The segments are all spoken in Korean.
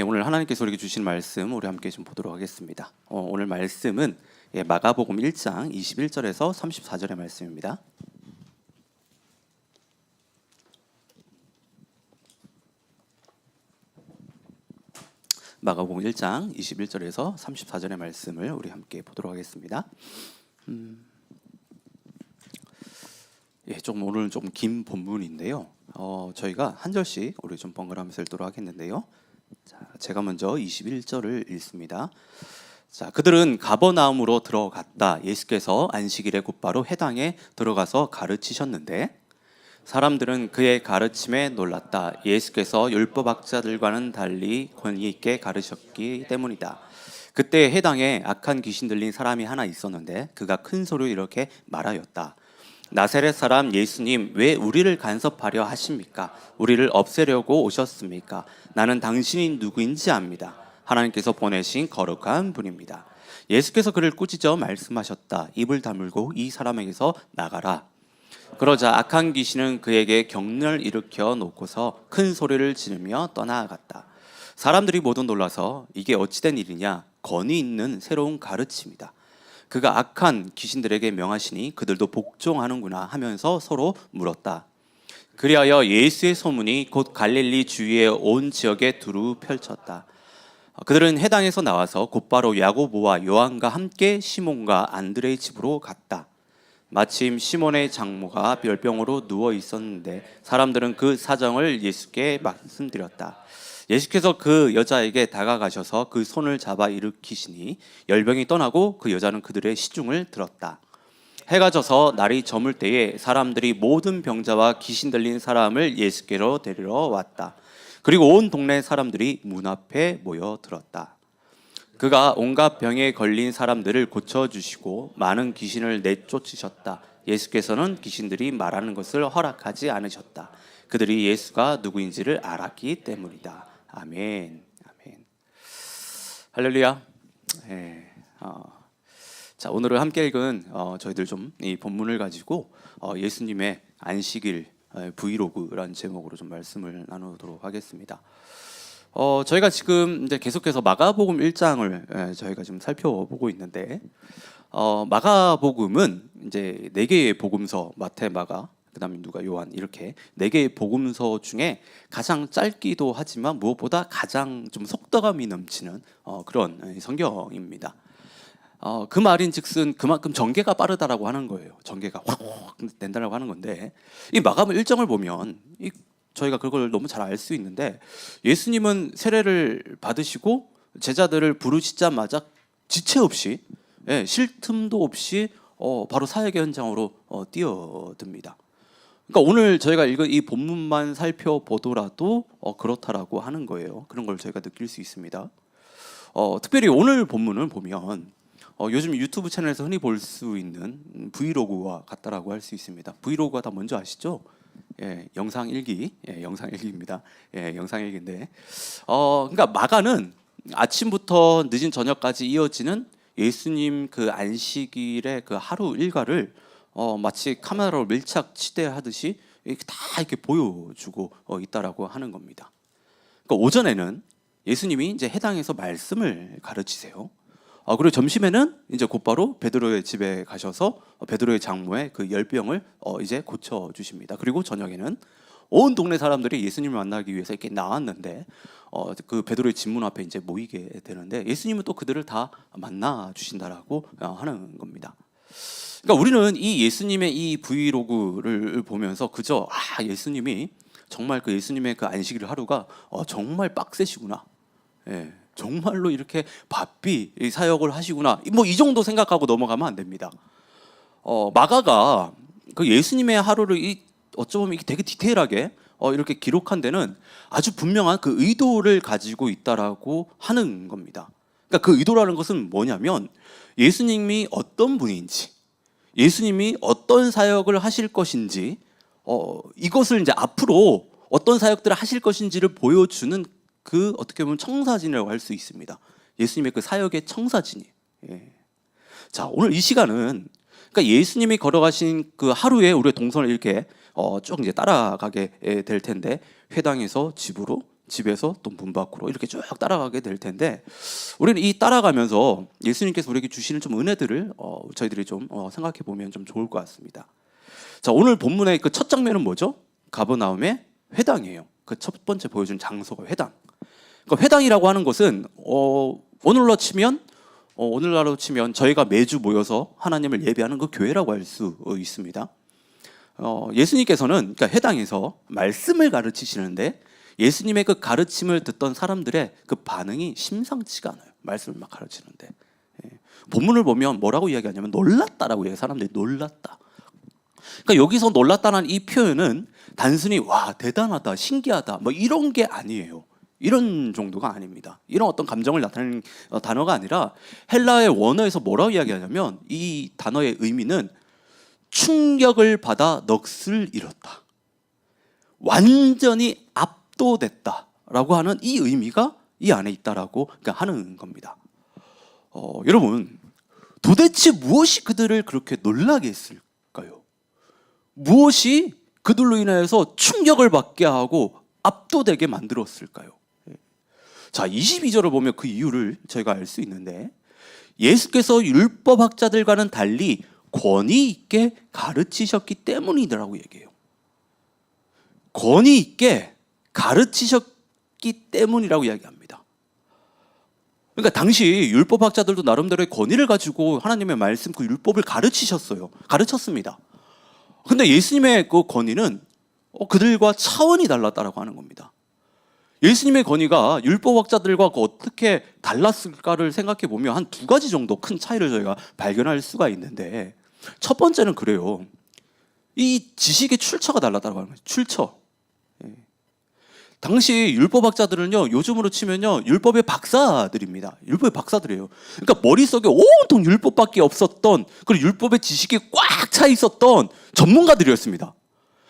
오늘 하나님께서 우리에게 주신 말씀 우리 함께 좀 보도록 하겠습니다. 오늘 말씀은 마가복음 1장 21절에서 34절의 말씀입니다. 마가복음 1장 21절에서 34절의 말씀을 우리 함께 보도록 하겠습니다. 좀 오늘은 좀 긴 본문인데요. 저희가 한 절씩 우리 좀 번갈아가면서 읽도록 하겠는데요. 자, 제가 먼저 21절을 읽습니다. 자, 그들은 가버나움으로 들어갔다. 예수께서 안식일에 곧바로 회당에 들어가서 가르치셨는데 사람들은 그의 가르침에 놀랐다. 예수께서 율법학자들과는 달리 권위 있게 가르쳤기 때문이다. 그때 회당에 악한 귀신 들린 사람이 하나 있었는데 그가 큰 소리로 이렇게 말하였다. 나사렛 사람 예수님, 왜 우리를 간섭하려 하십니까? 우리를 없애려고 오셨습니까? 나는 당신이 누구인지 압니다. 하나님께서 보내신 거룩한 분입니다. 예수께서 그를 꾸짖어 말씀하셨다. 입을 다물고 이 사람에게서 나가라. 그러자 악한 귀신은 그에게 경련을 일으켜 놓고서 큰 소리를 지르며 떠나갔다. 사람들이 모두 놀라서 이게 어찌된 일이냐? 권위 있는 새로운 가르침이다. 그가 악한 귀신들에게 명하시니 그들도 복종하는구나 하면서 서로 물었다. 그리하여 예수의 소문이 곧 갈릴리 주위의 온 지역에 두루 펼쳤다. 그들은 회당에서 나와서 곧바로 야고보와 요한과 함께 시몬과 안드레의 집으로 갔다. 마침 시몬의 장모가 열병으로 누워 있었는데 사람들은 그 사정을 예수께 말씀드렸다. 예수께서 그 여자에게 다가가셔서 그 손을 잡아 일으키시니 열병이 떠나고 그 여자는 그들의 시중을 들었다. 해가 져서 날이 저물 때에 사람들이 모든 병자와 귀신 들린 사람을 예수께로 데리러 왔다. 그리고 온 동네 사람들이 문 앞에 모여들었다. 그가 온갖 병에 걸린 사람들을 고쳐주시고 많은 귀신을 내쫓으셨다. 예수께서는 귀신들이 말하는 것을 허락하지 않으셨다. 그들이 예수가 누구인지를 알았기 때문이다. 아멘. 아멘. 할렐루야. 자, 오늘은 함께 읽은 저희들 좀 이 본문을 가지고 예수님의 안식일 브이로그라는 제목으로 좀 말씀을 나누도록 하겠습니다. 저희가 지금 이제 계속해서 마가복음 1장을 저희가 지금 살펴보고 있는데 마가복음은 이제 4개의 복음서, 마태, 마가, 그다음에 누가, 요한, 이렇게 4개의 복음서 중에 가장 짧기도 하지만 무엇보다 가장 좀 속도감이 넘치는 그런 성경입니다. 그 말인즉슨 그만큼 전개가 빠르다라고 하는 거예요. 전개가 확 된다라고 하는 건데, 이 마가복음 1장을 보면 저희가 그걸 너무 잘 알 수 있는데, 예수님은 세례를 받으시고 제자들을 부르시자마자 지체 없이, 쉴 틈도 없이 바로 사역의 현장으로 뛰어듭니다. 그러니까 오늘 저희가 읽은 이 본문만 살펴보더라도 그렇다라고 하는 거예요. 그런 걸 저희가 느낄 수 있습니다. 특별히 오늘 본문을 보면 요즘 유튜브 채널에서 흔히 볼 수 있는 브이로그와 같다라고 할 수 있습니다. 브이로그가 다 뭔지 아시죠? 영상 일기, 영상 일기입니다. 영상 일기인데, 그러니까 마가는 아침부터 늦은 저녁까지 이어지는 예수님 그 안식일의 그 하루 일과를 마치 카메라로 밀착 치대하듯이 이렇게 보여주고 있다라고 하는 겁니다. 그러니까 오전에는 예수님이 이제 회당에서 말씀을 가르치세요. 그리고 점심에는 이제 곧바로 베드로의 집에 가셔서 베드로의 장모의 그 열병을 이제 고쳐 주십니다. 그리고 저녁에는 온 동네 사람들이 예수님을 만나기 위해서 이렇게 나왔는데 그 베드로의 집 문 앞에 이제 모이게 되는데 예수님은 또 그들을 다 만나 주신다라고 하는 겁니다. 그러니까 우리는 이 예수님의 이 브이로그를 보면서 그저 예수님이 정말 그 예수님의 그 안식일 하루가 정말 빡세시구나. 정말로 이렇게 바삐 사역을 하시구나. 뭐 이 정도 생각하고 넘어가면 안 됩니다. 마가가 그 예수님의 하루를 어쩌면 이게 되게 디테일하게 이렇게 기록한 데는 아주 분명한 그 의도를 가지고 있다라고 하는 겁니다. 그러니까 그 의도라는 것은 뭐냐면 예수님이 어떤 분인지, 예수님이 어떤 사역을 하실 것인지, 이것을 이제 앞으로 어떤 사역들을 하실 것인지를 보여주는 그 어떻게 보면 청사진이라고 할 수 있습니다. 예수님의 그 사역의 청사진이. 자, 오늘 이 시간은 그러니까 예수님이 걸어가신 그 하루에 우리의 동선을 이렇게 쭉 이제 따라가게 될 텐데, 회당에서 집으로, 집에서 또 문 밖으로 이렇게 쭉 따라가게 될 텐데, 우리는 이 따라가면서 예수님께서 우리에게 주시는 좀 은혜들을 저희들이 좀 생각해 보면 좀 좋을 것 같습니다. 자, 오늘 본문의 그 첫 장면은 뭐죠? 가버나움의 회당이에요. 그 첫 번째 보여준 장소가 회당. 그러니까 회당이라고 하는 것은 오늘날로 치면 저희가 매주 모여서 하나님을 예배하는 그 교회라고 할 수 있습니다. 예수님께서는 그러니까 회당에서 말씀을 가르치시는데, 예수님의 그 가르침을 듣던 사람들의 그 반응이 심상치가 않아요. 말씀을 막 가르치는데. 본문을 보면 뭐라고 이야기하냐면 놀랐다라고 해요. 사람들이 놀랐다. 그러니까 여기서 놀랐다는 이 표현은 단순히 와 대단하다, 신기하다 뭐 이런 게 아니에요. 이런 정도가 아닙니다. 이런 어떤 감정을 나타내는 단어가 아니라 헬라의 원어에서 뭐라고 이야기하냐면 이 단어의 의미는 충격을 받아 넋을 잃었다, 완전히 압도됐다라고 하는 이 의미가 이 안에 있다라고 그러니까 하는 겁니다. 여러분, 도대체 무엇이 그들을 그렇게 놀라게 했을까요? 무엇이 그들로 인해서 충격을 받게 하고 압도되게 만들었을까요? 자, 22절을 보면 그 이유를 저희가 알 수 있는데, 예수께서 율법학자들과는 달리 권위 있게 가르치셨기 때문이라고 얘기해요. 권위 있게 가르치셨기 때문이라고 이야기합니다. 그러니까 당시 율법학자들도 나름대로의 권위를 가지고 하나님의 말씀 그 율법을 가르쳤습니다. 근데 예수님의 그 권위는 그들과 차원이 달랐다라고 하는 겁니다. 예수님의 권위가 율법학자들과 어떻게 달랐을까를 생각해 보면 한 두 가지 정도 큰 차이를 저희가 발견할 수가 있는데, 첫 번째는 그래요. 이 지식의 출처가 달랐다고 하는 거예요. 출처. 당시 율법학자들은요, 요즘으로 치면요, 율법의 박사들입니다. 율법의 박사들이에요. 그러니까 머릿속에 온통 율법밖에 없었던, 그리고 율법의 지식이 꽉 차 있었던 전문가들이었습니다.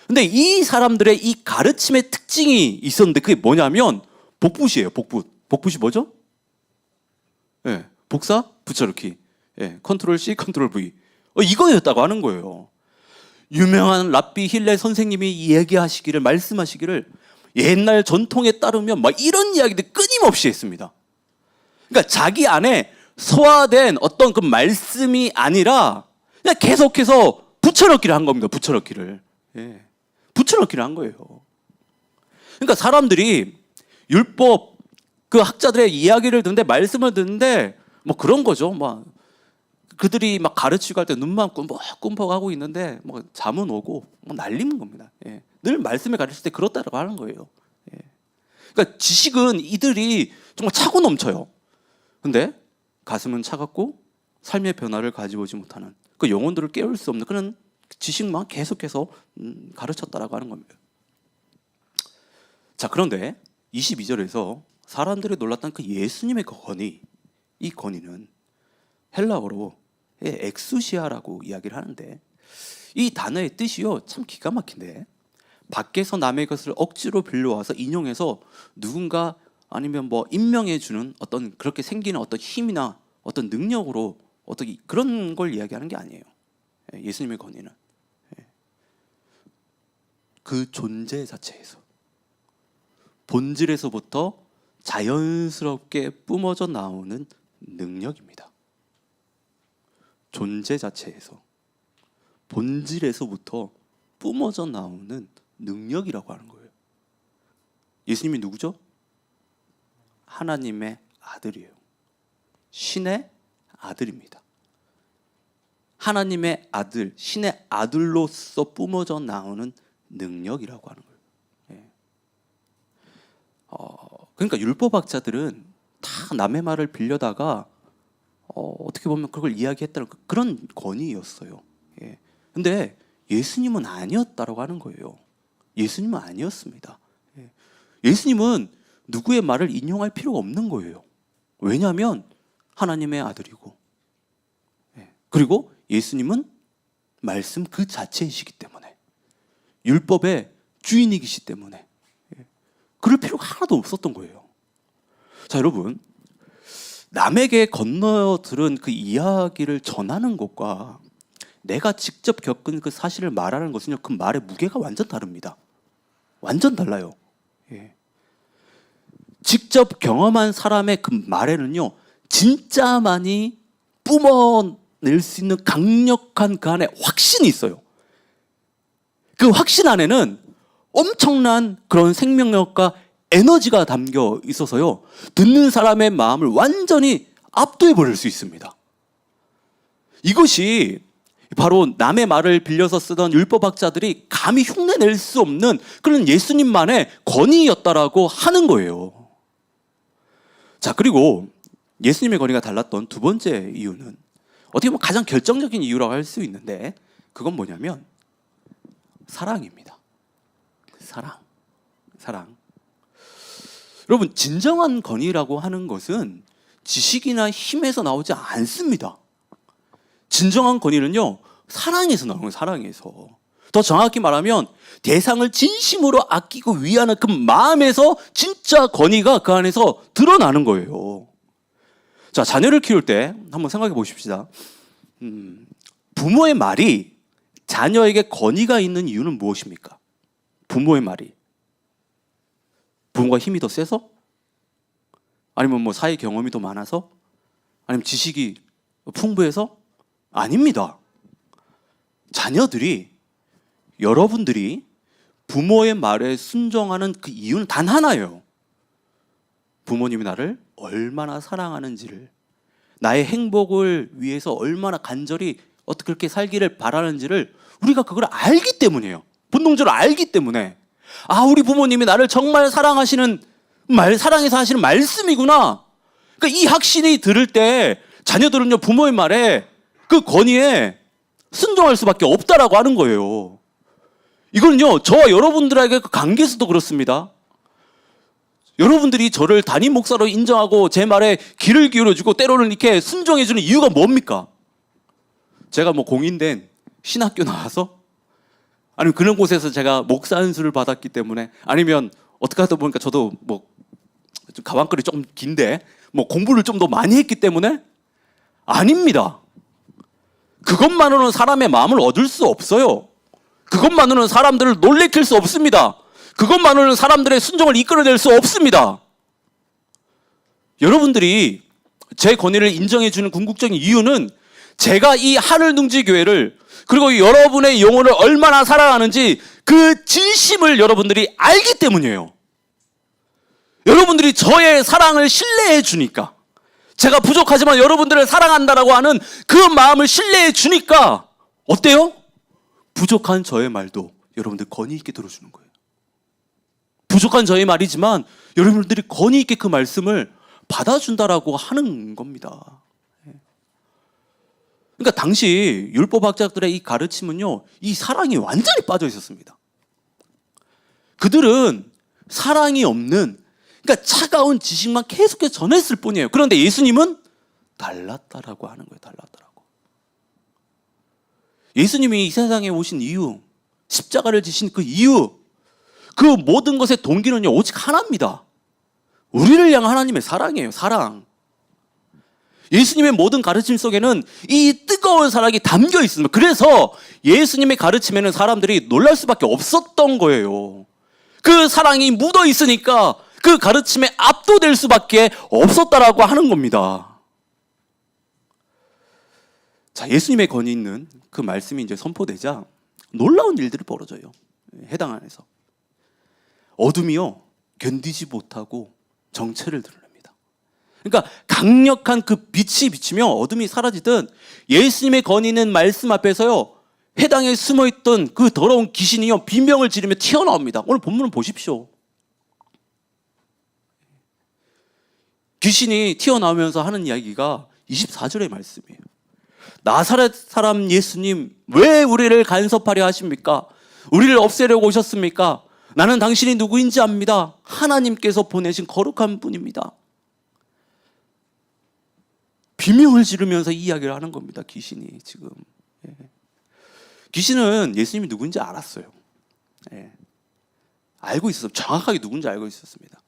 근데 이 사람들의 이 가르침의 특징이 있었는데, 그게 뭐냐면 복붙이에요. 복붙이 뭐죠? 복사, 붙여넣기. 컨트롤 C, 컨트롤 V. 이거였다고 하는 거예요. 유명한 랍비 힐레 선생님이 말씀하시기를 옛날 전통에 따르면 막 이런 이야기들 끊임없이 했습니다. 그러니까 자기 안에 소화된 어떤 그 말씀이 아니라 그냥 계속해서 붙여넣기를 한 겁니다. 붙여넣기를 한 거예요. 그러니까 사람들이 율법 그 학자들의 이야기를 듣는데, 말씀을 듣는데 뭐 그런 거죠. 막 그들이 막 가르치고 할 때 눈만 꿈벅꿈벅 하고 있는데 뭐 잠은 오고 뭐 날리는 겁니다. 늘 말씀을 가르칠 때 그렇다고 하는 거예요. 그러니까 지식은 이들이 정말 차고 넘쳐요. 근데 가슴은 차갑고 삶의 변화를 가져오지 못하는, 그 영혼들을 깨울 수 없는 그런 지식만 계속해서 가르쳤다라고 하는 겁니다. 자, 그런데 22절에서 사람들이 놀랐던 그 예수님의 권위, 이 권위는 헬라어로 엑수시아라고 이야기를 하는데, 이 단어의 뜻이요 참 기가 막힌데, 밖에서 남의 것을 억지로 빌려와서 인용해서 누군가 아니면 뭐 임명해 주는 어떤 그렇게 생기는 어떤 힘이나 어떤 능력으로 어떤 그런 걸 이야기하는 게 아니에요. 예수님의 권위는 그 존재 자체에서, 본질에서부터 자연스럽게 뿜어져 나오는 능력입니다. 존재 자체에서, 본질에서부터 뿜어져 나오는 능력이라고 하는 거예요. 예수님이 누구죠? 하나님의 아들이에요. 신의 아들입니다. 하나님의 아들, 신의 아들로서 뿜어져 나오는 능력이라고 하는 거예요. 그러니까 율법학자들은 다 남의 말을 빌려다가 어떻게 보면 그걸 이야기했다는 그런 권위였어요. 근데 예수님은 아니었다라고 하는 거예요. 예수님은 아니었습니다. 예수님은 누구의 말을 인용할 필요가 없는 거예요. 왜냐하면 하나님의 아들이고, 그리고 예수님은 말씀 그 자체이시기 때문에, 율법의 주인이시기 때문에 그럴 필요가 하나도 없었던 거예요. 자, 여러분, 남에게 건너 들은 그 이야기를 전하는 것과 내가 직접 겪은 그 사실을 말하는 것은요, 그 말의 무게가 완전 다릅니다. 완전 달라요. 직접 경험한 사람의 그 말에는요, 진짜 많이 뿜어낼 수 있는 강력한 그 안에 확신이 있어요. 그 확신 안에는 엄청난 그런 생명력과 에너지가 담겨 있어서요, 듣는 사람의 마음을 완전히 압도해 버릴 수 있습니다. 이것이 바로 남의 말을 빌려서 쓰던 율법학자들이 감히 흉내낼 수 없는 그런 예수님만의 권위였다라고 하는 거예요. 자, 그리고 예수님의 권위가 달랐던 두 번째 이유는 어떻게 보면 가장 결정적인 이유라고 할 수 있는데, 그건 뭐냐면 사랑입니다. 사랑. 여러분, 진정한 권위라고 하는 것은 지식이나 힘에서 나오지 않습니다. 진정한 권위는요, 사랑에서 나오는 거예요. 사랑에서. 더 정확히 말하면 대상을 진심으로 아끼고 위하는 그 마음에서 진짜 권위가 그 안에서 드러나는 거예요. 자, 자녀를 키울 때 한번 생각해 보십시다. 부모의 말이 자녀에게 권위가 있는 이유는 무엇입니까? 부모의 말이. 부모가 힘이 더 세서? 아니면 뭐 사회 경험이 더 많아서? 아니면 지식이 풍부해서? 아닙니다. 자녀들이, 여러분들이 부모의 말에 순종하는 그 이유는 단 하나예요. 부모님이 나를 얼마나 사랑하는지를, 나의 행복을 위해서 얼마나 간절히 어떻게 그렇게 살기를 바라는지를 우리가 그걸 알기 때문이에요. 본능적으로 알기 때문에, 아, 우리 부모님이 나를 정말 사랑하시는 사랑해서 하시는 말씀이구나. 그러니까 이 확신이 들을 때 자녀들은요, 부모의 말에, 그 권위에 순종할 수밖에 없다라고 하는 거예요. 이거는요, 저와 여러분들에게 그 관계에서도 그렇습니다. 여러분들이 저를 담임 목사로 인정하고 제 말에 귀를 기울여주고 때로는 이렇게 순종해주는 이유가 뭡니까? 제가 뭐 공인된 신학교 나와서, 아니면 그런 곳에서 제가 목사 안수를 받았기 때문에, 아니면 어떻게 하다 보니까 저도 뭐 좀 가방끈이 조금 긴데 뭐 공부를 좀 더 많이 했기 때문에? 아닙니다. 그것만으로는 사람의 마음을 얻을 수 없어요. 그것만으로는 사람들을 놀래킬 수 없습니다. 그것만으로는 사람들의 순종을 이끌어낼 수 없습니다. 여러분들이 제 권위를 인정해주는 궁극적인 이유는 제가 이 하늘둥지교회를, 그리고 여러분의 영혼을 얼마나 사랑하는지 그 진심을 여러분들이 알기 때문이에요. 여러분들이 저의 사랑을 신뢰해 주니까, 제가 부족하지만 여러분들을 사랑한다라고 하는 그 마음을 신뢰해 주니까 어때요? 부족한 저의 말도 여러분들 권위 있게 들어주는 거예요. 부족한 저의 말이지만 여러분들이 권위 있게 그 말씀을 받아준다라고 하는 겁니다. 그러니까 당시 율법학자들의 이 가르침은요, 이 사랑이 완전히 빠져 있었습니다. 그들은 사랑이 없는, 그러니까 차가운 지식만 계속해서 전했을 뿐이에요. 그런데 예수님은 달랐다라고 하는 거예요. 달랐다라고. 예수님이 이 세상에 오신 이유, 십자가를 지신 그 이유, 그 모든 것의 동기는요, 오직 하나입니다. 우리를 향한 하나님의 사랑이에요. 사랑. 예수님의 모든 가르침 속에는 이 뜨거운 사랑이 담겨 있습니다. 그래서 예수님의 가르침에는 사람들이 놀랄 수밖에 없었던 거예요. 그 사랑이 묻어 있으니까 그 가르침에 압도될 수밖에 없었다라고 하는 겁니다. 자, 예수님의 권위 있는 그 말씀이 이제 선포되자 놀라운 일들이 벌어져요. 해당 안에서. 어둠이요, 견디지 못하고 정체를 드러냅니다. 그러니까 강력한 그 빛이 비치며 어둠이 사라지든 예수님의 권위 있는 말씀 앞에서요, 해당에 숨어있던 그 더러운 귀신이요, 비명을 지르며 튀어나옵니다. 오늘 본문을 보십시오. 귀신이 튀어나오면서 하는 이야기가 24절의 말씀이에요. 나사렛 사람 예수님, 왜 우리를 간섭하려 하십니까? 우리를 없애려고 오셨습니까? 나는 당신이 누구인지 압니다. 하나님께서 보내신 거룩한 분입니다. 비명을 지르면서 이야기를 하는 겁니다. 귀신이 지금. 귀신은 예수님이 누구인지 알았어요. 알고 있었어요. 정확하게 누군지 알고 있었습니다.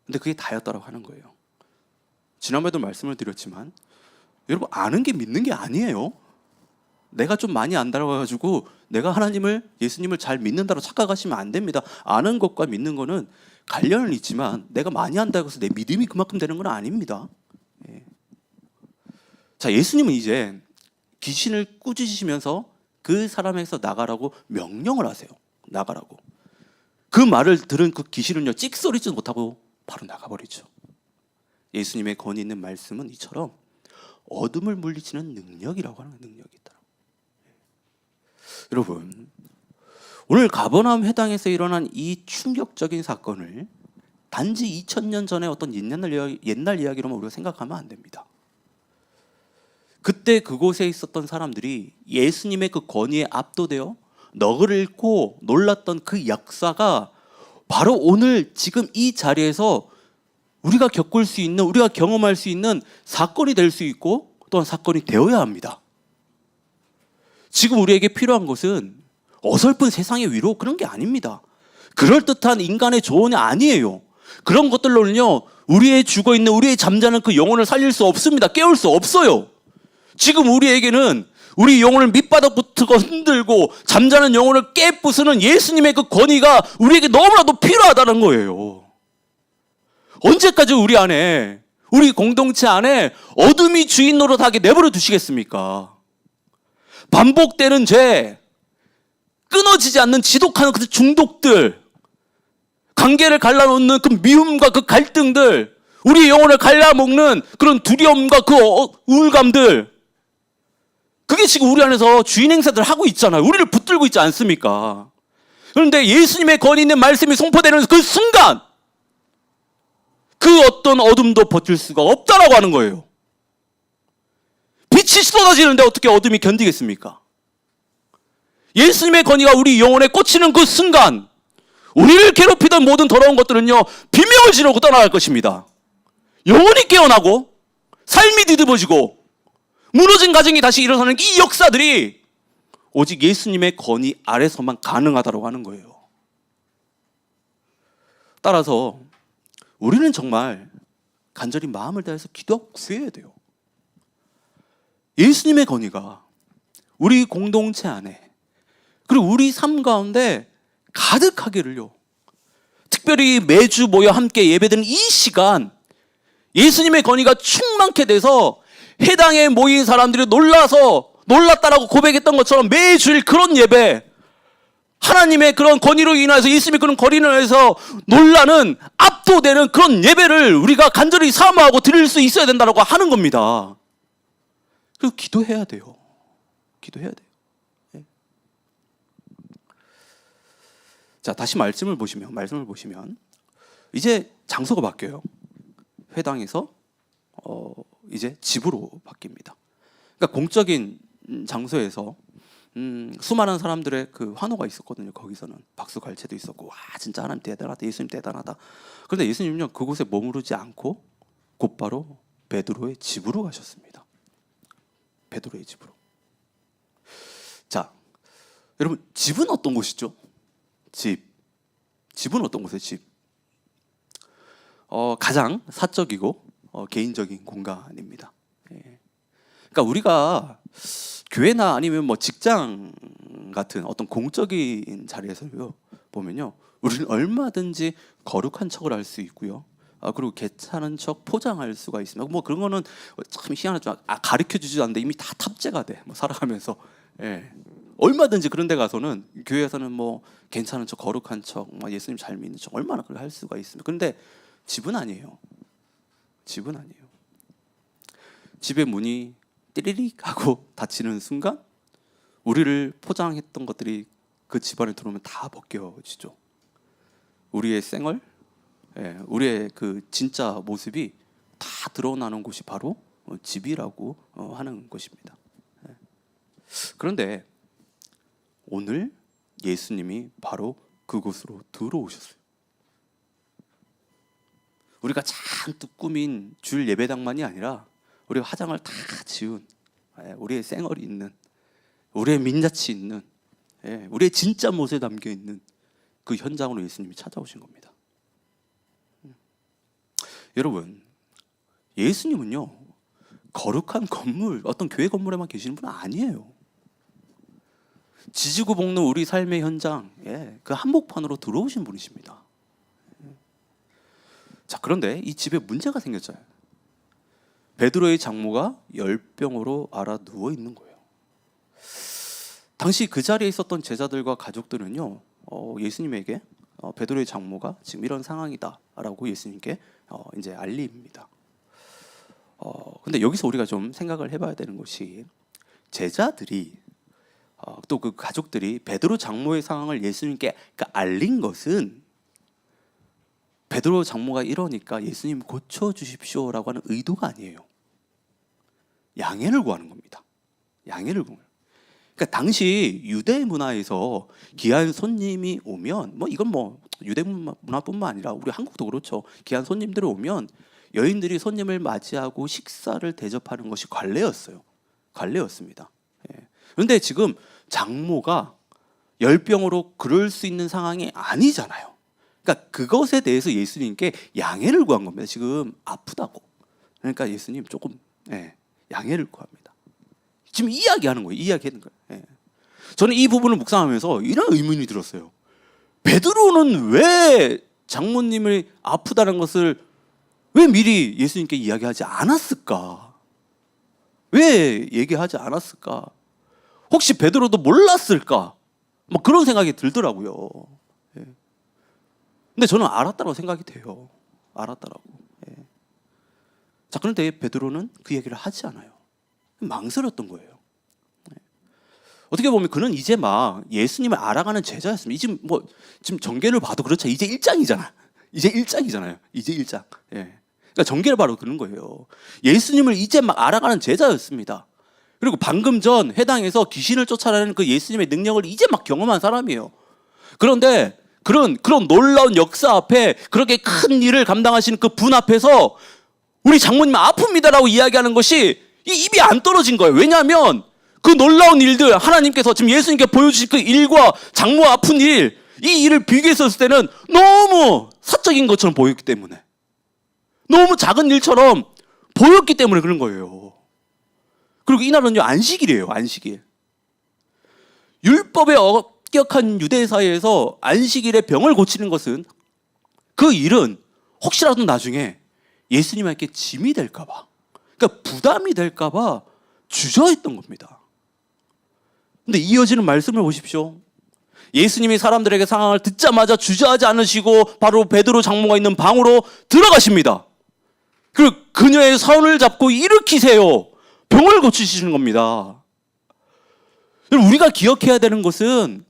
근데 그게 다였다고 하는 거예요. 지난번에도 말씀을 드렸지만 여러분, 아는 게 믿는 게 아니에요. 내가 좀 많이 안다고 해가지고 내가 하나님을, 예수님을 잘 믿는다고 착각하시면 안 됩니다. 아는 것과 믿는 거는 관련은 있지만 내가 많이 한다고 해서 내 믿음이 그만큼 되는 건 아닙니다. 예. 자, 예수님은 이제 귀신을 꾸짖으시면서 그 사람에게서 나가라고 명령을 하세요. 나가라고. 그 말을 들은 그 귀신은요, 찍소리도 못하고 바로 나가버리죠. 예수님의 권위 있는 말씀은 이처럼 어둠을 물리치는 능력이라고 하는 능력이 있다. 여러분, 오늘 가버나움 회당에서 일어난 이 충격적인 사건을 단지 2000년 전의 어떤 옛날 이야기로만 우리가 생각하면 안 됩니다. 그때 그곳에 있었던 사람들이 예수님의 그 권위에 압도되어 넋을 잃고 놀랐던 그 역사가 바로 오늘 지금 이 자리에서 우리가 겪을 수 있는, 우리가 경험할 수 있는 사건이 될 수 있고 또한 사건이 되어야 합니다. 지금 우리에게 필요한 것은 어설픈 세상의 위로, 그런 게 아닙니다. 그럴듯한 인간의 조언이 아니에요. 그런 것들로는요, 우리의 죽어있는, 우리의 잠자는 그 영혼을 살릴 수 없습니다. 깨울 수 없어요. 지금 우리에게는 우리 영혼을 밑바닥부터 흔들고 잠자는 영혼을 깨부수는 예수님의 그 권위가 우리에게 너무나도 필요하다는 거예요. 언제까지 우리 안에, 우리 공동체 안에 어둠이 주인 노릇하게 내버려 두시겠습니까? 반복되는 죄, 끊어지지 않는 지독한 그 중독들, 관계를 갈라놓는 그 미움과 그 갈등들, 우리 영혼을 갈라먹는 그런 두려움과 그 우울감들, 그게 지금 우리 안에서 주인 행사들 하고 있잖아요. 우리를 붙들고 있지 않습니까? 그런데 예수님의 권위 있는 말씀이 선포되는 그 순간 그 어떤 어둠도 버틸 수가 없다라고 하는 거예요. 빛이 쏟아지는데 어떻게 어둠이 견디겠습니까? 예수님의 권위가 우리 영혼에 꽂히는 그 순간 우리를 괴롭히던 모든 더러운 것들은요, 비명을 지르고 떠나갈 것입니다. 영혼이 깨어나고 삶이 뒤집어지고 무너진 가정이 다시 일어서는 이 역사들이 오직 예수님의 권위 아래서만 가능하다고 하는 거예요. 따라서 우리는 정말 간절히 마음을 다해서 기도하고 구해야 돼요. 예수님의 권위가 우리 공동체 안에, 그리고 우리 삶 가운데 가득하기를요, 특별히 매주 모여 함께 예배드리는 이 시간, 예수님의 권위가 충만케 돼서 해당에 모인 사람들이 놀랐다라고 고백했던 것처럼 매주일 그런 예배, 하나님의 그런 권위로 인해서, 예수님의 그런 권위로 인해서 놀라는, 압도되는 그런 예배를 우리가 간절히 사모하고 드릴 수 있어야 된다고 하는 겁니다. 그리고 기도해야 돼요. 기도해야 돼요. 네. 자, 다시 말씀을 보시면 이제 장소가 바뀌어요. 회당에서 이제 집으로 바뀝니다. 그러니까 공적인 장소에서 수많은 사람들의 그 환호가 있었거든요. 거기서는 박수 갈채도 있었고, 와, 진짜 하나님 대단하다, 예수님 대단하다. 그런데 예수님은요, 그곳에 머무르지 않고 곧바로 베드로의 집으로 가셨습니다. 베드로의 집으로. 자, 여러분, 집은 어떤 곳이죠? 집은 어떤 곳이에요? 집. 가장 사적이고 개인적인 공간입니다. 예. 그러니까 우리가 교회나 아니면 뭐 직장 같은 어떤 공적인 자리에서요 보면요, 우리는 얼마든지 거룩한 척을 할 수 있고요. 그리고 괜찮은 척 포장할 수가 있습니다. 뭐 그런 거는 참 희한하죠. 가르쳐 주지도 않는데 이미 다 탑재가 돼. 뭐 살아가면서. 예. 얼마든지 그런 데 가서는, 교회에서는 뭐 괜찮은 척, 거룩한 척, 뭐 예수님 잘 믿는 척 얼마나 그렇게 할 수가 있습니다. 그런데 집은 아니에요. 집은 아니에요. 집의 문이 띠리릭 하고 닫히는 순간 우리를 포장했던 것들이 그 집안에 들어오면 다 벗겨지죠. 우리의 생얼, 우리의 그 진짜 모습이 다 드러나는 곳이 바로 집이라고 하는 것입니다. 그런데 오늘 예수님이 바로 그곳으로 들어오셨어요. 우리가 잔뜩 꾸민 줄 예배당만이 아니라 우리가 화장을 다 지운, 우리의 생얼이 있는, 우리의 민낯이 있는, 우리의 진짜 모습에 담겨 있는 그 현장으로 예수님이 찾아오신 겁니다. 여러분, 예수님은요, 거룩한 건물, 어떤 교회 건물에만 계시는 분은 아니에요. 지지고 볶는 우리 삶의 현장, 그 한복판으로 들어오신 분이십니다. 자, 그런데 이 집에 문제가 생겼잖아요. 베드로의 장모가 열병으로 앓아 누워 있는 거예요. 당시 그 자리에 있었던 제자들과 가족들은요, 예수님에게 베드로의 장모가 지금 이런 상황이다라고 예수님께 이제 알립니다. 근데 여기서 우리가 좀 생각을 해봐야 되는 것이, 제자들이 또 그 가족들이 베드로 장모의 상황을 예수님께 알린 것은 베드로 장모가 이러니까 예수님 고쳐주십시오라고 하는 의도가 아니에요. 양해를 구하는 겁니다. 양해를 구하는. 그러니까 당시 유대 문화에서 귀한 손님이 오면, 이건 유대 문화뿐만 아니라 우리 한국도 그렇죠. 귀한 손님들이 오면 여인들이 손님을 맞이하고 식사를 대접하는 것이 관례였어요. 관례였습니다. 그런데 지금 장모가 열병으로 그럴 수 있는 상황이 아니잖아요. 그러니까 그것에 대해서 예수님께 양해를 구한 겁니다. 지금 아프다고. 그러니까 예수님 조금 양해를 구합니다. 지금 이야기하는 거예요. 이야기하는 거예요. 저는 이 부분을 묵상하면서 이런 의문이 들었어요. 베드로는 왜 장모님을 아프다는 것을 왜 미리 예수님께 이야기하지 않았을까? 왜 얘기하지 않았을까? 혹시 베드로도 몰랐을까? 그런 생각이 들더라고요. 근데 저는 알았다고 생각이 돼요. 알았다라고. 자, 그런데 베드로는 그 얘기를 하지 않아요. 망설였던 거예요. 어떻게 보면 그는 이제 막 예수님을 알아가는 제자였습니다. 지금 전개를 봐도 그렇죠. 이제 1장이잖아. 이제 1장이잖아요. 이제 1장. 그러니까 전개를 봐도 그런 거예요. 예수님을 이제 막 알아가는 제자였습니다. 그리고 방금 전 회당에서 귀신을 쫓아내는 그 예수님의 능력을 이제 막 경험한 사람이에요. 그런데 그런 놀라운 역사 앞에 그렇게 큰 일을 감당하시는 그 분 앞에서 우리 장모님 아픕니다라고 이야기하는 것이 이 입이 안 떨어진 거예요. 왜냐하면 그 놀라운 일들, 하나님께서 지금 예수님께 보여주신 그 일과 장모 아픈 일, 이 일을 비교했을 때는 너무 사적인 것처럼 보였기 때문에, 너무 작은 일처럼 보였기 때문에 그런 거예요. 그리고 이날은요, 안식일이에요. 안식일. 율법에 엄격한 유대 사회에서 안식일에 병을 고치는 것은, 그 일은 혹시라도 나중에 예수님에게 짐이 될까 봐, 그러니까 부담이 될까 봐 주저했던 겁니다. 근데 이어지는 말씀을 보십시오. 예수님이 사람들에게 상황을 듣자마자 주저하지 않으시고 바로 베드로 장모가 있는 방으로 들어가십니다. 그리고 그녀의 손을 잡고 일으키세요. 병을 고치시는 겁니다. 우리가 기억해야 되는 것은,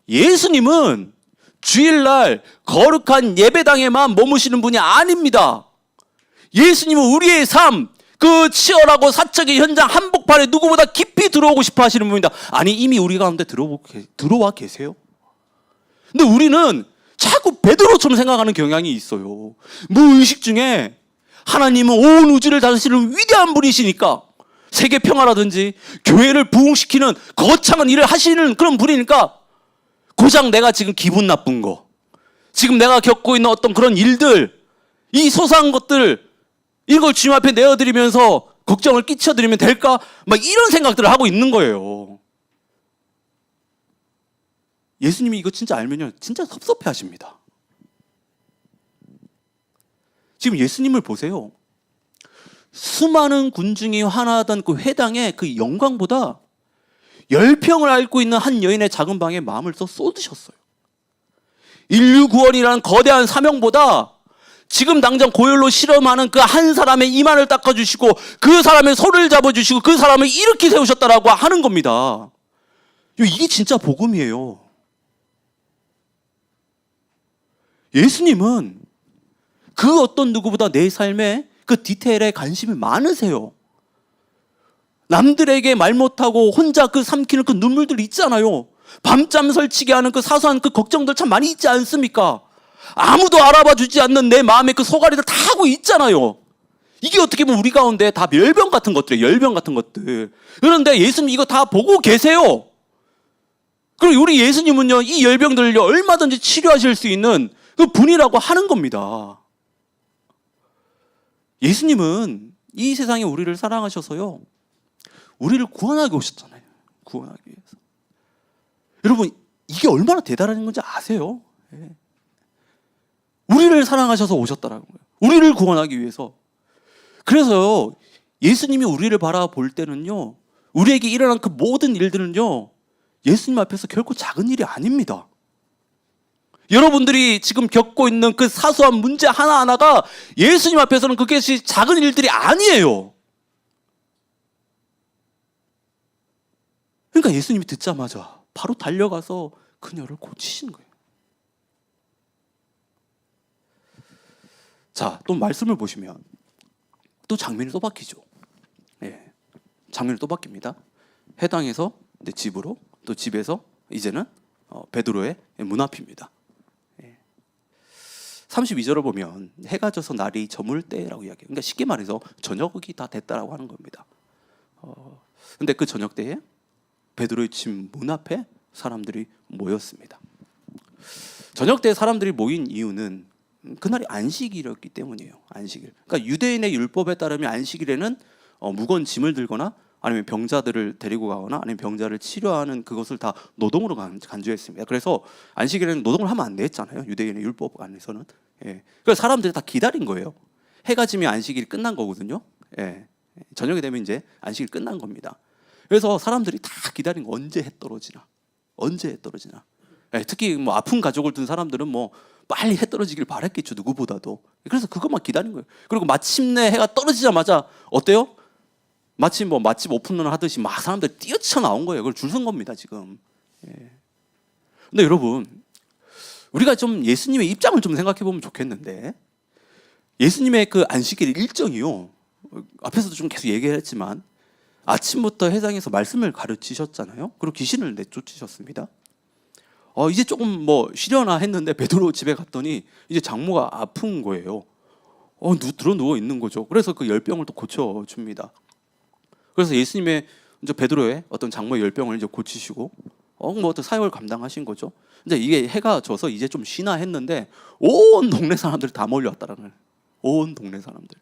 예수님은 주일날 거룩한 예배당에만 머무시는 분이 아닙니다. 예수님은 우리의 삶, 그 치열하고 사적인 현장 한복판에 누구보다 깊이 들어오고 싶어 하시는 분입니다. 아니, 이미 우리 가운데 들어와 계세요? 근데 우리는 자꾸 베드로처럼 생각하는 경향이 있어요. 무의식 중에 하나님은 온 우주를 다스리는 위대한 분이시니까, 세계 평화라든지 교회를 부흥시키는 거창한 일을 하시는 그런 분이니까, 고작 내가 지금 기분 나쁜 거, 지금 내가 겪고 있는 어떤 그런 일들, 이 소소한 것들, 이걸 주님 앞에 내어드리면서 걱정을 끼쳐드리면 될까? 이런 생각들을 하고 있는 거예요. 예수님이 이거 진짜 알면요, 진짜 섭섭해 하십니다. 지금 예수님을 보세요. 수많은 군중이 환호하던 그 회당의 그 영광보다 열평을 앓고 있는 한 여인의 작은 방에 마음을 쏟으셨어요. 인류 구원이라는 거대한 사명보다 지금 당장 고열로 실험하는 그 한 사람의 이마를 닦아주시고 그 사람의 손을 잡아주시고 그 사람을 일으키 세우셨다라고 하는 겁니다. 이게 진짜 복음이에요. 예수님은 그 어떤 누구보다 내 삶에 그 디테일에 관심이 많으세요. 남들에게 말 못하고 혼자 그 삼키는 그 눈물들 있잖아요. 밤잠 설치게 하는 그 사소한 그 걱정들 참 많이 있지 않습니까? 아무도 알아봐 주지 않는 내 마음의 그 소가리들 다 하고 있잖아요. 이게 어떻게 보면 우리 가운데 다 열병 같은 것들이에요. 열병 같은 것들. 그런데 예수님 이거 다 보고 계세요. 그리고 우리 예수님은요, 이 열병들을요, 얼마든지 치료하실 수 있는 그 분이라고 하는 겁니다. 예수님은 이 세상에 우리를 사랑하셔서요, 우리를 구원하기 오셨잖아요. 구원하기 위해서. 여러분, 이게 얼마나 대단한 건지 아세요? 우리를 사랑하셔서 오셨다라는 거예요. 우리를 구원하기 위해서. 그래서요, 예수님이 우리를 바라볼 때는요, 우리에게 일어난 그 모든 일들은요, 예수님 앞에서 결코 작은 일이 아닙니다. 여러분들이 지금 겪고 있는 그 사소한 문제 하나하나가 예수님 앞에서는 그것이 작은 일들이 아니에요. 그러니까 예수님이 듣자마자 바로 달려가서 그녀를 고치신 거예요. 자, 또 말씀을 보시면 또 장면이 또 바뀌죠. 예, 장면이 또 바뀝니다. 회당에서 집으로, 또 집에서 이제는 베드로의 문 앞입니다. 32절을 보면 해가 져서 날이 저물 때라고 이야기해요. 그러니까 쉽게 말해서 저녁이 다 됐다라고 하는 겁니다. 근데 그 저녁 때에 베드로의 집 문 앞에 사람들이 모였습니다. 저녁 때 사람들이 모인 이유는 그날이 안식일이었기 때문이에요. 안식일. 그러니까 유대인의 율법에 따르면 안식일에는 무거운 짐을 들거나 아니면 병자들을 데리고 가거나 아니면 병자를 치료하는 그것을 다 노동으로 간주했습니다. 그래서 안식일에는 노동을 하면 안 됐잖아요. 유대인의 율법 안에서는. 예. 그래서 사람들이 다 기다린 거예요. 해가 지면 안식일이 끝난 거거든요. 예. 저녁이 되면 이제 안식일 끝난 겁니다. 그래서 사람들이 다 기다린 거, 언제 해 떨어지나, 언제 해 떨어지나. 예. 특히 뭐 아픈 가족을 둔 사람들은 뭐 빨리 해 떨어지길 바랬겠죠, 누구보다도. 그래서 그것만 기다린 거예요. 그리고 마침내 해가 떨어지자마자 어때요? 마치 뭐 맛집 오픈런을 하듯이 막 사람들이 뛰어쳐 나온 거예요. 그걸 줄 선 겁니다, 지금. 예. 근데 여러분, 우리가 좀 예수님의 입장을 좀 생각해 보면 좋겠는데, 예수님의 그 안식일 일정이요, 앞에서도 좀 계속 얘기를 했지만 아침부터 회당에서 말씀을 가르치셨잖아요. 그리고 귀신을 내쫓으셨습니다. 이제 조금 뭐 쉬려나 했는데 베드로 집에 갔더니 이제 장모가 아픈 거예요. 들어 누워 있는 거죠. 그래서 그 열병을 또 고쳐 줍니다. 그래서 예수님의 이제 베드로의 어떤 장모의 열병을 이제 고치시고 뭐 어떤 사역을 감당하신 거죠. 이제 이게 해가 져서 이제 좀 쉬나 했는데 온 동네 사람들이 다 몰려왔다는 거예요. 온 동네 사람들.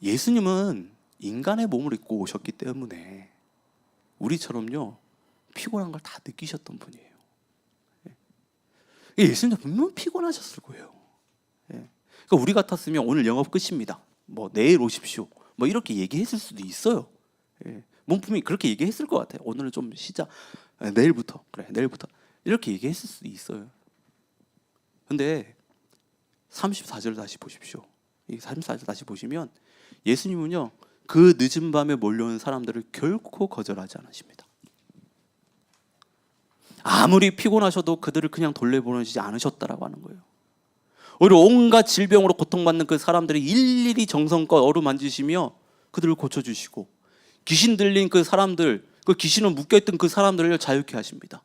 예수님은 인간의 몸을 입고 오셨기 때문에 우리처럼요, 피곤한 걸 다 느끼셨던 분이에요. 예수님도 분명 피곤하셨을 거예요. 그러니까 우리 같았으면 오늘 영업 끝입니다, 뭐 내일 오십시오, 뭐 이렇게 얘기했을 수도 있어요. 몸품이 그렇게 얘기했을 것 같아요. 오늘은 좀 쉬자, 내일부터, 그래 내일부터, 이렇게 얘기했을 수도 있어요. 근데 34절 다시 보십시오. 이 34절 다시 보시면 예수님은요, 그 늦은 밤에 몰려온 사람들을 결코 거절하지 않으십니다. 아무리 피곤하셔도 그들을 그냥 돌려보내지 않으셨다라고 하는 거예요. 오히려 온갖 질병으로 고통받는 그 사람들이 일일이 정성껏 어루만지시며 그들을 고쳐주시고, 귀신 들린 그 사람들, 그 귀신을 묶여있던 그 사람들을 자유케 하십니다.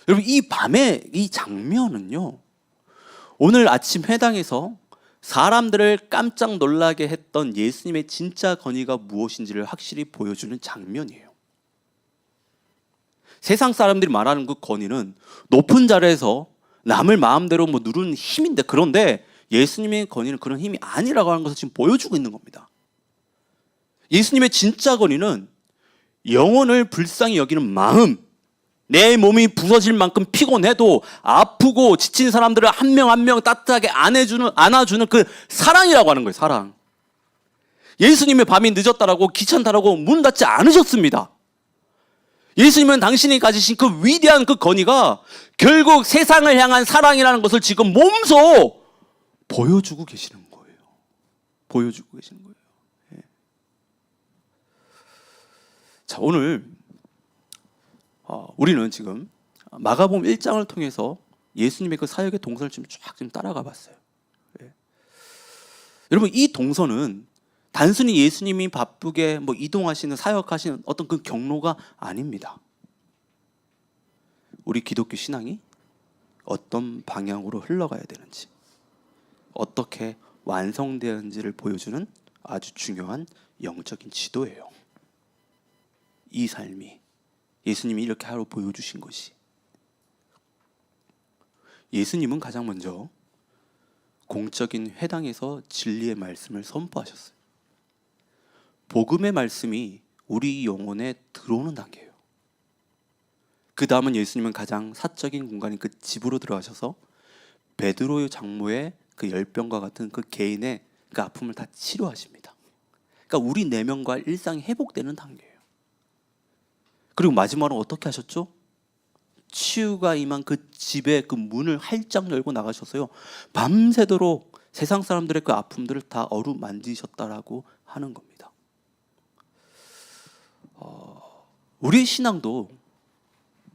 여러분, 이 밤의 이 장면은요, 오늘 아침 회당에서 사람들을 깜짝 놀라게 했던 예수님의 진짜 권위가 무엇인지를 확실히 보여주는 장면이에요. 세상 사람들이 말하는 그 권위는 높은 자리에서 남을 마음대로 뭐 누르는 힘인데, 그런데 예수님의 권위는 그런 힘이 아니라고 하는 것을 지금 보여주고 있는 겁니다. 예수님의 진짜 권위는 영혼을 불쌍히 여기는 마음, 내 몸이 부서질 만큼 피곤해도 아프고 지친 사람들을 한 명 한 명 따뜻하게 안아주는 그 사랑이라고 하는 거예요. 사랑. 예수님의 밤이 늦었다라고 귀찮다라고 문 닫지 않으셨습니다. 예수님은 당신이 가지신 그 위대한 그 권위가 결국 세상을 향한 사랑이라는 것을 지금 몸소 보여주고 계시는 거예요. 보여주고 계시는 거예요. 예. 자, 오늘 우리는 지금 마가복음 1장을 통해서 예수님의 그 사역의 동선을 지금 쫙 따라가 봤어요. 예. 여러분, 이 동선은 단순히 예수님이 바쁘게 뭐 이동하시는, 사역하시는 어떤 그 경로가 아닙니다. 우리 기독교 신앙이 어떤 방향으로 흘러가야 되는지, 어떻게 완성되었는지를 보여주는 아주 중요한 영적인 지도예요. 이 삶이 예수님이 이렇게 하루 보여주신 것이. 예수님은 가장 먼저 공적인 회당에서 진리의 말씀을 선포하셨어요. 복음의 말씀이 우리 영혼에 들어오는 단계예요. 그 다음은 예수님은 가장 사적인 공간인 그 집으로 들어가셔서 베드로의 장모의 그 열병과 같은 그 개인의 그 아픔을 다 치료하십니다. 그러니까 우리 내면과 일상이 회복되는 단계예요. 그리고 마지막으로 어떻게 하셨죠? 치유가 임한 그 집의 그 문을 활짝 열고 나가셔서요, 밤새도록 세상 사람들의 그 아픔들을 다 어루만지셨다라고 하는 겁니다. 우리의 신앙도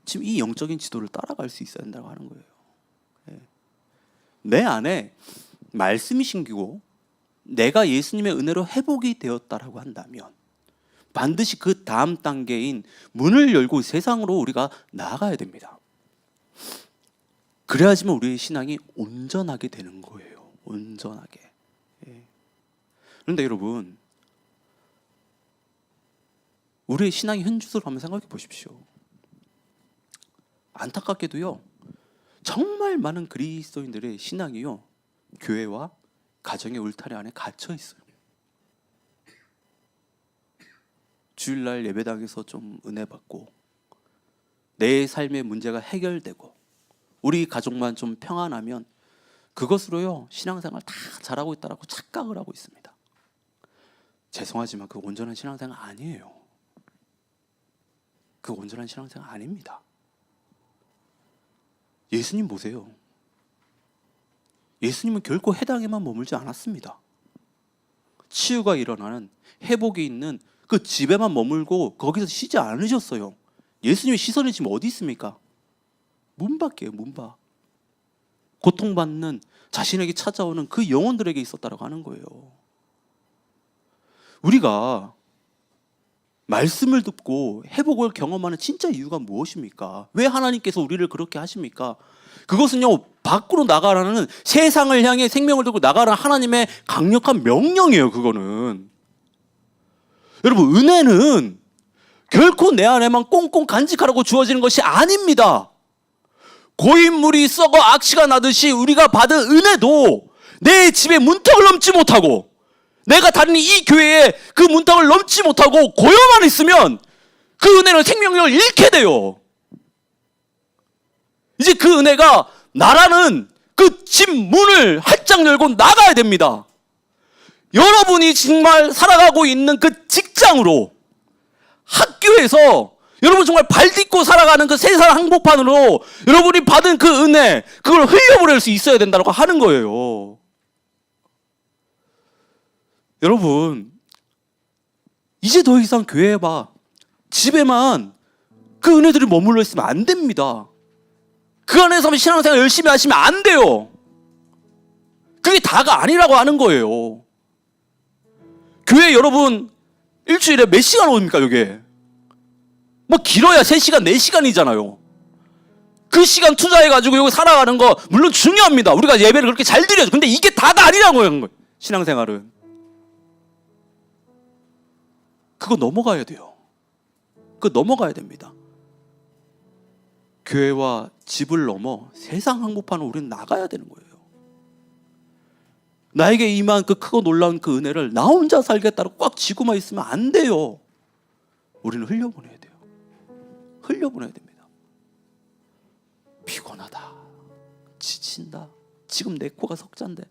지금 이 영적인 지도를 따라갈 수 있어야 된다고 하는 거예요. 내 안에 말씀이 심기고 내가 예수님의 은혜로 회복이 되었다라고 한다면 반드시 그 다음 단계인 문을 열고 세상으로 우리가 나아가야 됩니다. 그래야지만 우리의 신앙이 온전하게 되는 거예요. 온전하게. 그런데 여러분, 우리의 신앙의 현주소를 한번 생각해 보십시오. 안타깝게도요, 정말 많은 그리스도인들의 신앙이요, 교회와 가정의 울타리 안에 갇혀 있어요. 주일날 예배당에서 좀 은혜 받고 내 삶의 문제가 해결되고 우리 가족만 좀 평안하면 그것으로요, 신앙생활 다 잘하고 있다라고 착각을 하고 있습니다. 죄송하지만 그 온전한 신앙생활 아니에요. 그 온전한 신앙생활 아닙니다. 예수님 보세요. 예수님은 결코 해당에만 머물지 않았습니다. 치유가 일어나는, 회복이 있는 그 집에만 머물고 거기서 쉬지 않으셨어요. 예수님의 시선이 지금 어디 있습니까? 문 밖이에요. 문 밖. 고통받는, 자신에게 찾아오는 그 영혼들에게 있었다고 하는 거예요. 우리가 말씀을 듣고 회복을 경험하는 진짜 이유가 무엇입니까? 왜 하나님께서 우리를 그렇게 하십니까? 그것은요, 밖으로 나가라는, 세상을 향해 생명을 들고 나가라는 하나님의 강력한 명령이에요. 그거는. 여러분, 은혜는 결코 내 안에만 꽁꽁 간직하라고 주어지는 것이 아닙니다. 고인물이 썩어 악취가 나듯이 우리가 받은 은혜도 내 집에 문턱을 넘지 못하고, 내가 다니는 이 교회에 그 문턱을 넘지 못하고 고요만 있으면 그 은혜는 생명력을 잃게 돼요. 이제 그 은혜가 나라는 그 집 문을 활짝 열고 나가야 됩니다. 여러분이 정말 살아가고 있는 그 직장으로, 학교에서 여러분 정말 발 딛고 살아가는 그 세상 한복판으로 여러분이 받은 그 은혜, 그걸 흘려보낼 수 있어야 된다고 하는 거예요. 여러분, 이제 더 이상 교회에 집에만 그 은혜들이 머물러 있으면 안 됩니다. 그 안에서 신앙생활 열심히 하시면 안 돼요. 그게 다가 아니라고 하는 거예요. 교회 여러분 일주일에 몇 시간 오십니까? 여기에 뭐 길어야 3시간 4시간이잖아요 그 시간 투자해가지고 여기 살아가는 거 물론 중요합니다. 우리가 예배를 그렇게 잘 드려야죠. 근데 이게 다가 아니라고 하는 거예요. 신앙생활은 그거 넘어가야 돼요. 그거 넘어가야 됩니다. 교회와 집을 넘어 세상 한복판으로 우리는 나가야 되는 거예요. 나에게 임한 그 크고 놀라운 그 은혜를 나 혼자 살겠다고 꽉 쥐고만 있으면 안 돼요. 우리는 흘려보내야 돼요. 흘려보내야 됩니다. 피곤하다, 지친다, 지금 내 코가 석잔데,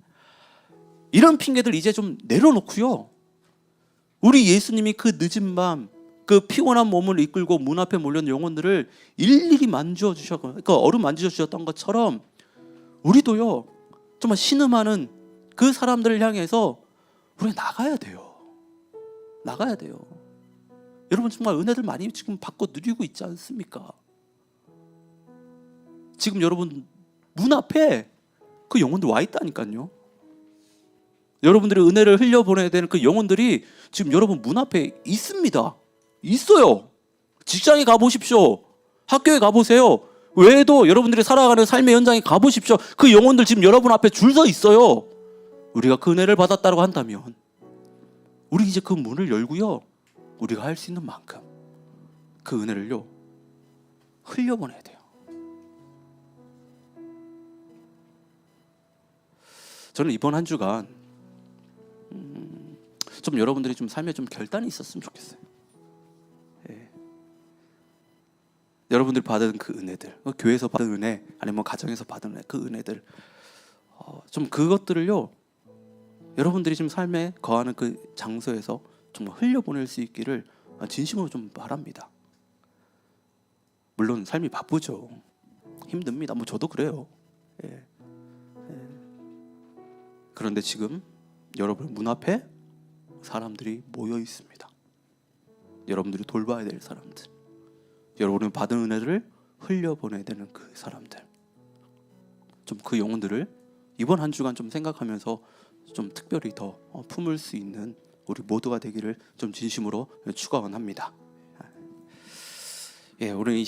이런 핑계들 이제 좀 내려놓고요, 우리 예수님이 그 늦은 밤 그 피곤한 몸을 이끌고 문 앞에 몰려있는 영혼들을 일일이 만져 주셨고, 그러니까 얼음 만져 주셨던 것처럼 우리도요, 정말 신음하는 그 사람들을 향해서 우리가 나가야 돼요. 나가야 돼요. 여러분 정말 은혜들 많이 지금 받고 누리고 있지 않습니까? 지금 여러분 문 앞에 그 영혼들 와 있다니까요. 여러분들이 은혜를 흘려보내야 되는 그 영혼들이 지금 여러분 문 앞에 있습니다. 있어요. 직장에 가보십시오. 학교에 가보세요. 외에도 여러분들이 살아가는 삶의 현장에 가보십시오. 그 영혼들 지금 여러분 앞에 줄 서 있어요. 우리가 그 은혜를 받았다고 한다면 우리 이제 그 문을 열고요, 우리가 할 수 있는 만큼 그 은혜를요 흘려보내야 돼요. 저는 이번 한 주간 좀 여러분들이 좀 삶에 좀 결단이 있었으면 좋겠어요. 예. 여러분들이 받은 그 은혜들, 교회에서 받은 은혜, 아니면 가정에서 받은 은혜, 그 은혜들 좀 그것들을요, 여러분들이 지금 삶에 거하는 그 장소에서 정말 흘려보낼 수 있기를 진심으로 좀 바랍니다. 물론 삶이 바쁘죠. 힘듭니다. 뭐 저도 그래요. 예. 그런데 지금 여러분 문 앞에 사람들이 모여 있습니다. 여러분들이 돌봐야 될 사람들, 여러분이 받은 은혜를 흘려보내야 되는 그 사람들, 좀 그 영혼들을 이번 한 주간 좀 생각하면서 좀 특별히 더 품을 수 있는 우리 모두가 되기를 좀 진심으로 축원합니다. 예, 오늘 이